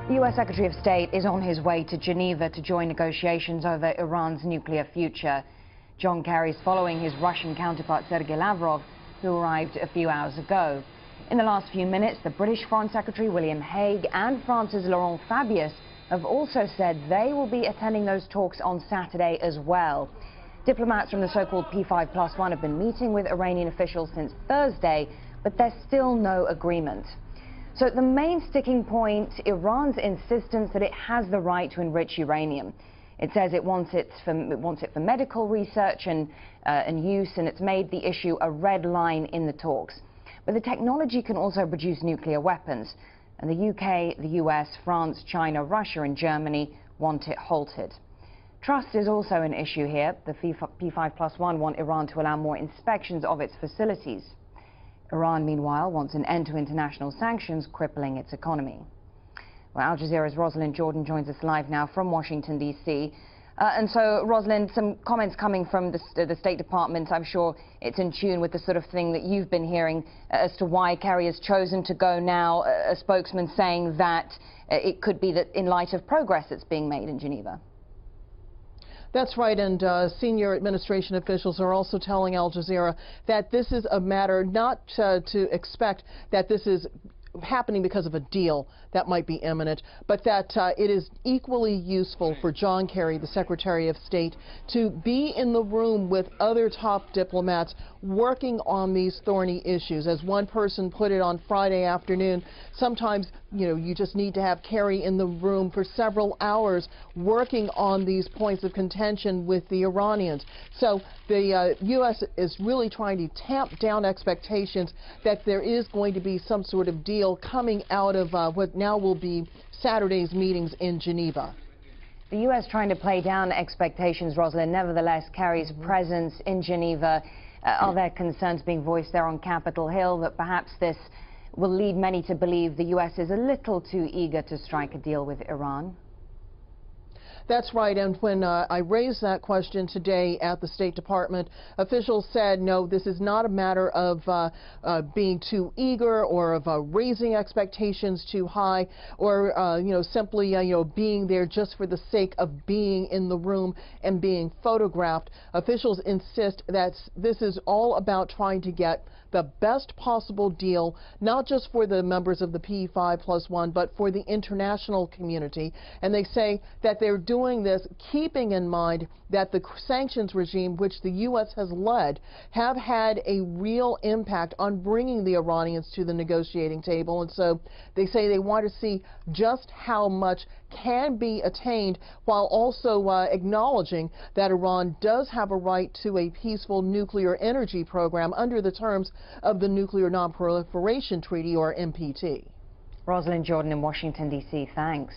The U.S. Secretary of State is on his way to Geneva to join negotiations over Iran's nuclear future. John Kerry's following his Russian counterpart Sergei Lavrov, who arrived a few hours ago. In the last few minutes, the British Foreign Secretary William Hague and France's Laurent Fabius have also said they will be attending those talks on Saturday as well. Diplomats from the so-called P5+1 have been meeting with Iranian officials since Thursday, but there's still no agreement. So the main sticking point, Iran's insistence that it has the right to enrich uranium. It says it wants it for medical research and use, and it's made the issue a red line in the talks. But the technology can also produce nuclear weapons, and the UK, the US, France, China, Russia and Germany want it halted. Trust is also an issue here. The P5+1 want Iran to allow more inspections of its facilities. Iran, meanwhile, wants an end to international sanctions crippling its economy. Well, Al Jazeera's Rosalind Jordan joins us live now from Washington, D.C. And so, Rosalind, some comments coming from the State Department. I'm sure it's in tune with the sort of thing that you've been hearing as to why Kerry has chosen to go now. A spokesman saying that it could be that in light of progress that's being made in Geneva. That's right, and senior administration officials are also telling Al Jazeera that this is a matter not to expect that this is happening because of a deal that might be imminent, but that it is equally useful for John Kerry, the Secretary of State, to be in the room with other top diplomats working on these thorny issues. As one person put it on Friday afternoon, sometimes, you just need to have Kerry in the room for several hours working on these points of contention with the Iranians. So the U.S. is really trying to tamp down expectations that there is going to be some sort of deal coming out of what now will be Saturday's meetings in Geneva. The U.S. trying to play down expectations, Rosalind. Nevertheless, Kerry's presence in Geneva, are there concerns being voiced there on Capitol Hill that perhaps this will lead many to believe the U.S. is a little too eager to strike a deal with Iran? That's right, and when I raised that question today at the State Department, officials said, no, this is not a matter of being too eager or of raising expectations too high or, simply, being there just for the sake of being in the room and being photographed. Officials insist that this is all about trying to get the best possible deal, not just for the members of the P5+1, but for the international community. And they say that they're doing this keeping in mind that the sanctions regime, which the U.S. has led, have had a real impact on bringing the Iranians to the negotiating table. And so they say they want to see just how much can be attained while also acknowledging that Iran does have a right to a peaceful nuclear energy program under the terms of the Nuclear Non-Proliferation Treaty, or NPT. Rosalind Jordan in Washington, D.C. Thanks.